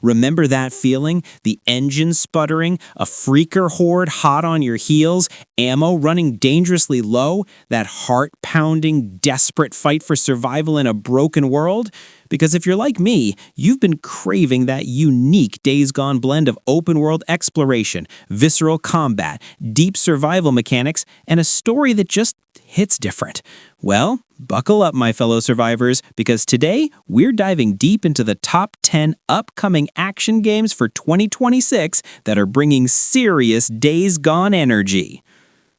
Remember that feeling? The engine sputtering, a freaker horde hot on your heels, ammo running dangerously low, that heart-pounding, desperate fight for survival in a broken world? Because if you're like me, you've been craving that unique Days Gone blend of open-world exploration, visceral combat, deep survival mechanics, and a story that just hits different. Well, buckle up, my fellow survivors, because today we're diving deep into the top 10 upcoming action games for 2026 that are bringing serious Days Gone energy.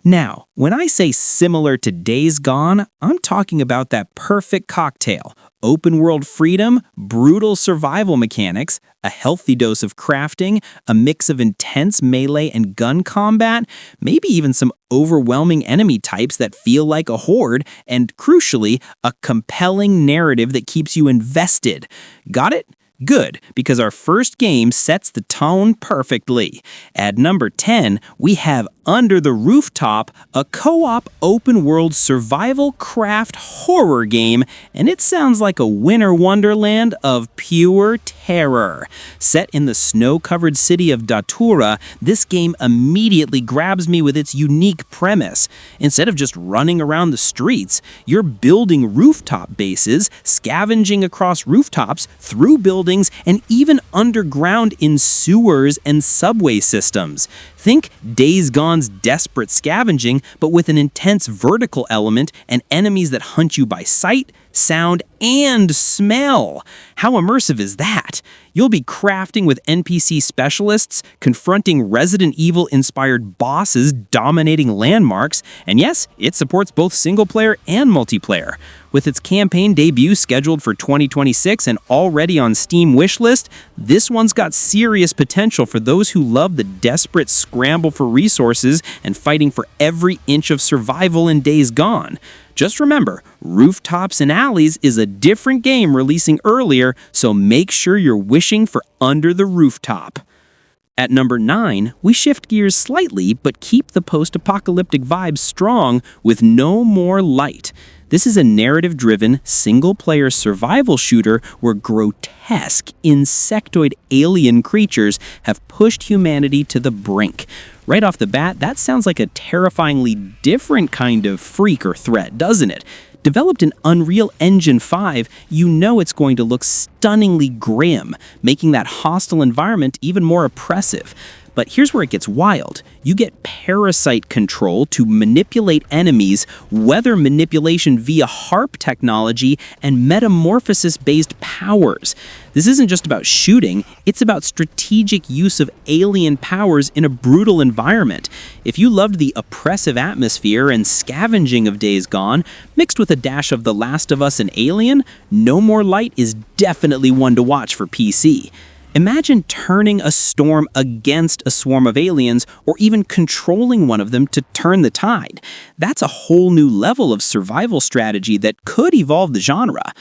Now, when I say similar to Days Gone, I'm talking about that perfect cocktail. Open-world freedom, brutal survival mechanics, a healthy dose of crafting, a mix of intense melee and gun combat, maybe even some overwhelming enemy types that feel like a horde, and crucially, a compelling narrative that keeps you invested. Got it? Good, because our first game sets the tone perfectly. At number 10, we have Under the Rooftop, a co-op open-world survival craft horror game, and it sounds like a winter wonderland of pure terror. Set in the snow-covered city of Datura, this game immediately grabs me with its unique premise. Instead of just running around the streets, you're building rooftop bases, scavenging across rooftops, through buildings, and even underground in sewers and subway systems. Think Days Gone's desperate scavenging, but with an intense vertical element and enemies that hunt you by sight, sound, and smell. How immersive is that? You'll be crafting with NPC specialists, confronting Resident Evil-inspired bosses dominating landmarks, and yes, it supports both single-player and multiplayer. With its campaign debut scheduled for 2026 and already on Steam wishlist, this one's got serious potential for those who love the desperate scramble for resources and fighting for every inch of survival in Days Gone. Just remember, Rooftops and Alleys is a different game releasing earlier, so make sure you're wishing for Under the Rooftop. At number 9, we shift gears slightly but keep the post-apocalyptic vibes strong with No More Light. This is a narrative-driven, single-player survival shooter where grotesque, insectoid alien creatures have pushed humanity to the brink. Right off the bat, that sounds like a terrifyingly different kind of freak or threat, doesn't it? Developed in Unreal Engine 5, you know it's going to look stunningly grim, making that hostile environment even more oppressive. But here's where it gets wild. You get parasite control to manipulate enemies, weather manipulation via harp technology, and metamorphosis-based powers. This isn't just about shooting, it's about strategic use of alien powers in a brutal environment. If you loved the oppressive atmosphere and scavenging of Days Gone, mixed with a dash of The Last of Us and Alien, No More Light is definitely one to watch for PC. Imagine turning a storm against a swarm of aliens, or even controlling one of them to turn the tide. That's a whole new level of survival strategy that could evolve the genre.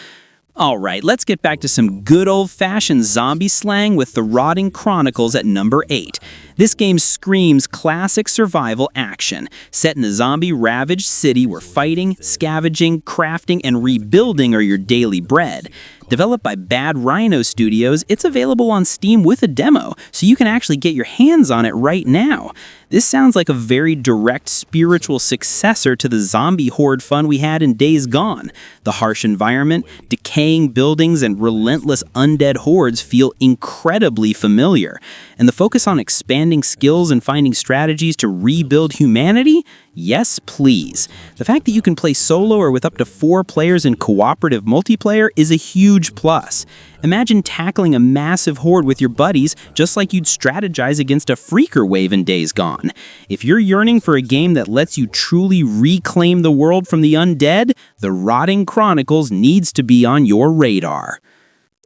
Alright, let's get back to some good old-fashioned zombie slang with the Rotting Chronicles at number 8. This game screams classic survival action, set in a zombie-ravaged city where fighting, scavenging, crafting, and rebuilding are your daily bread. Developed by Bad Rhino Studios, it's available on Steam with a demo, so you can actually get your hands on it right now. This sounds like a very direct spiritual successor to the zombie horde fun we had in Days Gone. The harsh environment, decaying buildings, and relentless undead hordes feel incredibly familiar. And the focus on expanding skills and finding strategies to rebuild humanity? Yes, please. The fact that you can play solo or with up to 4 players in cooperative multiplayer is a huge plus. Imagine tackling a massive horde with your buddies just like you'd strategize against a freaker wave in Days Gone. If you're yearning for a game that lets you truly reclaim the world from the undead, the Rotting Chronicles needs to be on your radar.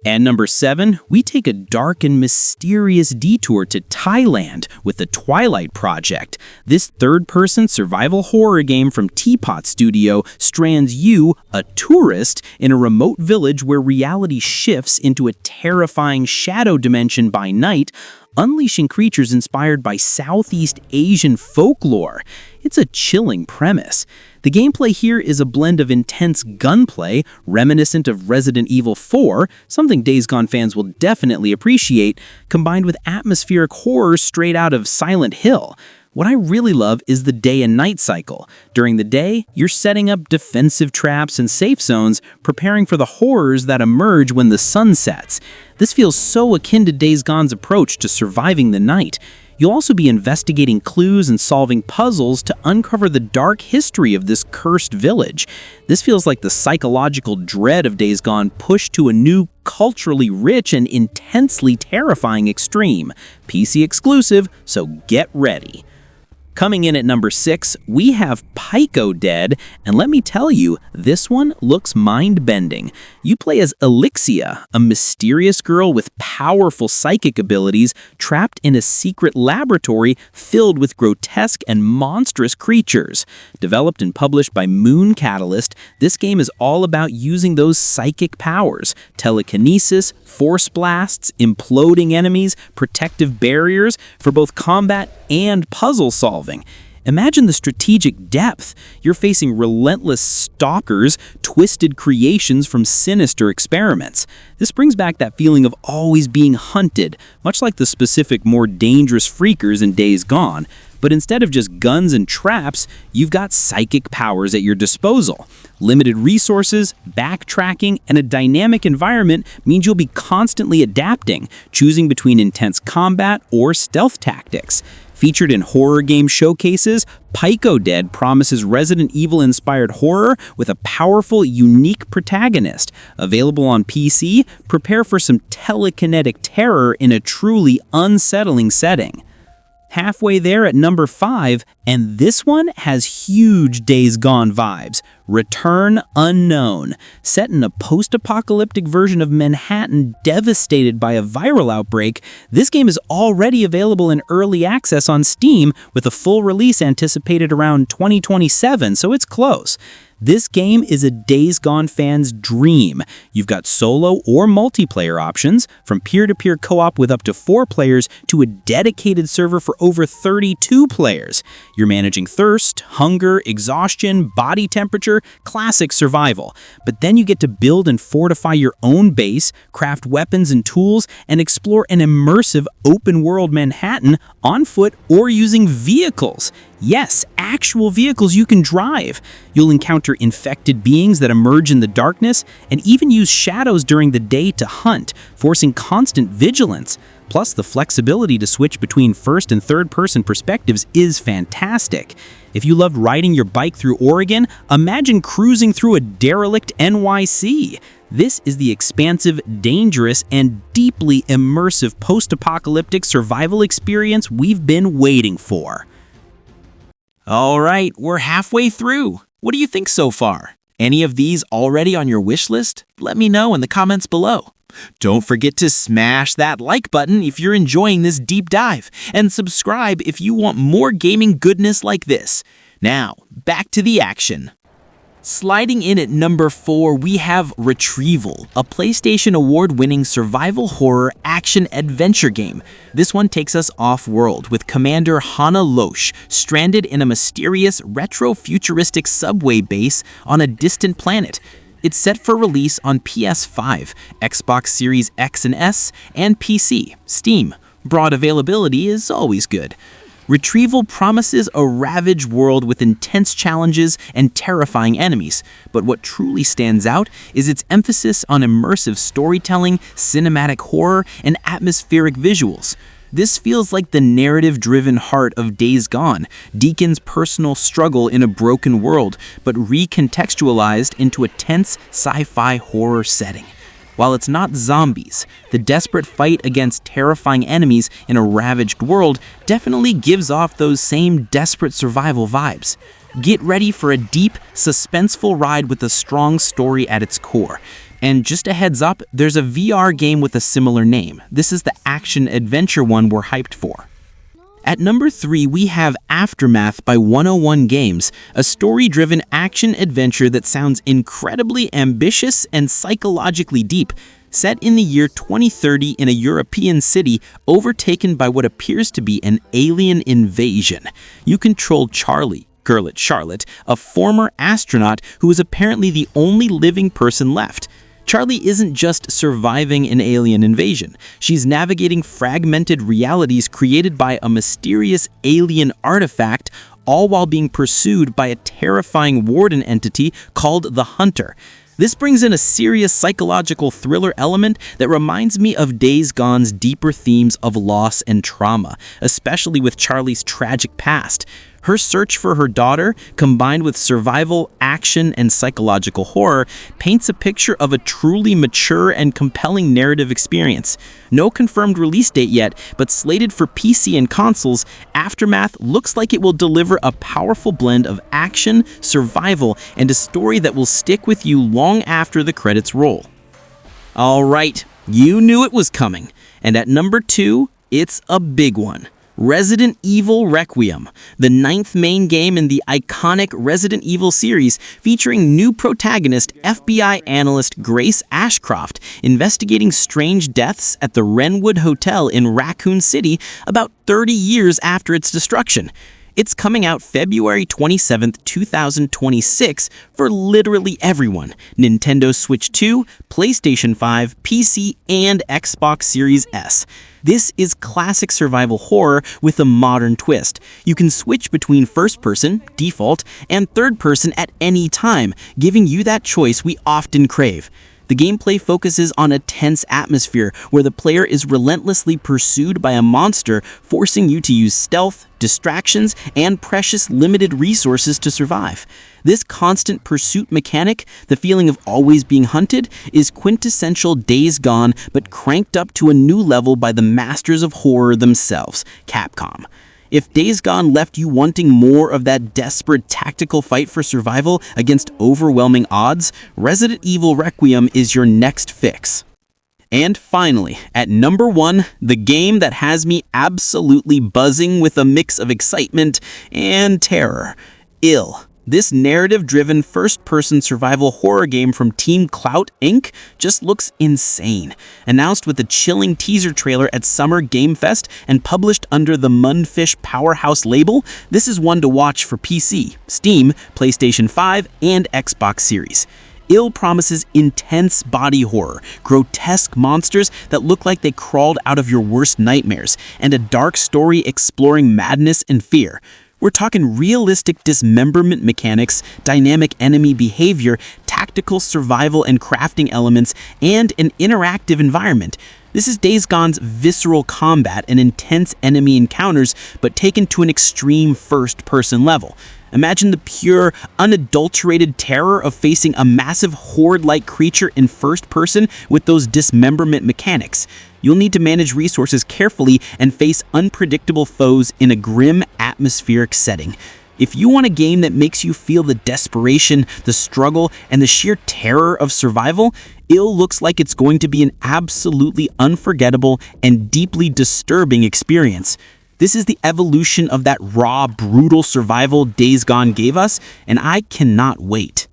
And number 7, we take a dark and mysterious detour to Thailand with the Twilight Project. This third-person survival horror game from Teapot Studio strands you, a tourist, in a remote village where reality shifts into a terrifying shadow dimension by night, unleashing creatures inspired by Southeast Asian folklore. It's a chilling premise. The gameplay here is a blend of intense gunplay, reminiscent of Resident Evil 4, something Days Gone fans will definitely appreciate, combined with atmospheric horror straight out of Silent Hill. What I really love is the day and night cycle. During the day, you're setting up defensive traps and safe zones, preparing for the horrors that emerge when the sun sets. This feels so akin to Days Gone's approach to surviving the night. You'll also be investigating clues and solving puzzles to uncover the dark history of this cursed village. This feels like the psychological dread of Days Gone pushed to a new, culturally rich and intensely terrifying extreme. PC exclusive, so get ready. Coming in at number 6, we have Pico Dead, and let me tell you, this one looks mind-bending. You play as Elixia, a mysterious girl with powerful psychic abilities trapped in a secret laboratory filled with grotesque and monstrous creatures. Developed and published by Moon Catalyst, this game is all about using those psychic powers: telekinesis, force blasts, imploding enemies, protective barriers for both combat and puzzle solving. Imagine the strategic depth. You're facing relentless stalkers, twisted creations from sinister experiments. This brings back that feeling of always being hunted, much like the specific, more dangerous freakers in Days Gone. But instead of just guns and traps, you've got psychic powers at your disposal. Limited resources, backtracking, and a dynamic environment means you'll be constantly adapting, choosing between intense combat or stealth tactics. Featured in horror game showcases, Pico Dead promises Resident Evil-inspired horror with a powerful, unique protagonist. Available on PC, prepare for some telekinetic terror in a truly unsettling setting. Halfway there at number 5, and this one has huge Days Gone vibes. Return Unknown. Set in a post-apocalyptic version of Manhattan devastated by a viral outbreak, this game is already available in early access on Steam with a full release anticipated around 2027, so it's close. This game is a Days Gone fan's dream. You've got solo or multiplayer options, from peer-to-peer co-op with up to 4 players to a dedicated server for over 32 players. You're managing thirst, hunger, exhaustion, body temperature, classic survival. But then you get to build and fortify your own base, craft weapons and tools, and explore an immersive open-world Manhattan on foot or using vehicles. Yes, actual vehicles you can drive. You'll encounter infected beings that emerge in the darkness and even use shadows during the day to hunt, forcing constant vigilance. Plus, the flexibility to switch between first and third-person perspectives is fantastic. If you loved riding your bike through Oregon, imagine cruising through a derelict NYC. This is the expansive, dangerous, and deeply immersive post-apocalyptic survival experience we've been waiting for. All right, we're halfway through. What do you think so far? Any of these already on your wish list? Let me know in the comments below. Don't forget to smash that like button if you're enjoying this deep dive, and subscribe if you want more gaming goodness like this. Now, back to the action. Sliding in at number 4, we have Retrieval, a PlayStation Award-winning survival horror action-adventure game. This one takes us off-world with Commander Hannah Loesch stranded in a mysterious retro-futuristic subway base on a distant planet. It's set for release on PS5, Xbox Series X and S, and PC, Steam. Broad availability is always good. Retrieval promises a ravaged world with intense challenges and terrifying enemies, but what truly stands out is its emphasis on immersive storytelling, cinematic horror, and atmospheric visuals. This feels like the narrative-driven heart of Days Gone, Deacon's personal struggle in a broken world, but recontextualized into a tense sci-fi horror setting. While it's not zombies, the desperate fight against terrifying enemies in a ravaged world definitely gives off those same desperate survival vibes. Get ready for a deep, suspenseful ride with a strong story at its core. And just a heads up, there's a VR game with a similar name. This is the action-adventure one we're hyped for. At number 3, we have Aftermath by 101 Games, a story-driven action-adventure that sounds incredibly ambitious and psychologically deep. Set in the year 2030 in a European city overtaken by what appears to be an alien invasion. You control Charlotte, a former astronaut who is apparently the only living person left. Charlie isn't just surviving an alien invasion. She's navigating fragmented realities created by a mysterious alien artifact, all while being pursued by a terrifying warden entity called the Hunter. This brings in a serious psychological thriller element that reminds me of Days Gone's deeper themes of loss and trauma, especially with Charlie's tragic past. Her search for her daughter, combined with survival, action, and psychological horror, paints a picture of a truly mature and compelling narrative experience. No confirmed release date yet, but slated for PC and consoles, Aftermath looks like it will deliver a powerful blend of action, survival, and a story that will stick with you long after the credits roll. All right, you knew it was coming. And at number 2, it's a big one. Resident Evil Requiem, the 9th main game in the iconic Resident Evil series, featuring new protagonist FBI analyst Grace Ashcroft investigating strange deaths at the Wrenwood Hotel in Raccoon City about 30 years after its destruction. It's coming out February 27, 2026 for literally everyone: Nintendo Switch 2, PlayStation 5, PC, and Xbox Series S. This is classic survival horror with a modern twist. You can switch between first-person, default, and third-person at any time, giving you that choice we often crave. The gameplay focuses on a tense atmosphere where the player is relentlessly pursued by a monster, forcing you to use stealth, distractions, and precious limited resources to survive. This constant pursuit mechanic, the feeling of always being hunted, is quintessential Days Gone, but cranked up to a new level by the masters of horror themselves, Capcom. If Days Gone left you wanting more of that desperate tactical fight for survival against overwhelming odds, Resident Evil Requiem is your next fix. And finally, at number 1, the game that has me absolutely buzzing with a mix of excitement and terror: Ill. This narrative-driven first-person survival horror game from Team Clout Inc. just looks insane. Announced with a chilling teaser trailer at Summer Game Fest and published under the Mundfish Powerhouse label, this is one to watch for PC, Steam, PlayStation 5, and Xbox Series. Ill promises intense body horror, grotesque monsters that look like they crawled out of your worst nightmares, and a dark story exploring madness and fear. We're talking realistic dismemberment mechanics, dynamic enemy behavior, tactical survival and crafting elements, and an interactive environment. This is Days Gone's visceral combat and intense enemy encounters, but taken to an extreme first-person level. Imagine the pure, unadulterated terror of facing a massive horde-like creature in first person with those dismemberment mechanics. You'll need to manage resources carefully and face unpredictable foes in a grim, atmospheric setting. If you want a game that makes you feel the desperation, the struggle, and the sheer terror of survival, Ill looks like it's going to be an absolutely unforgettable and deeply disturbing experience. This is the evolution of that raw, brutal survival Days Gone gave us, and I cannot wait.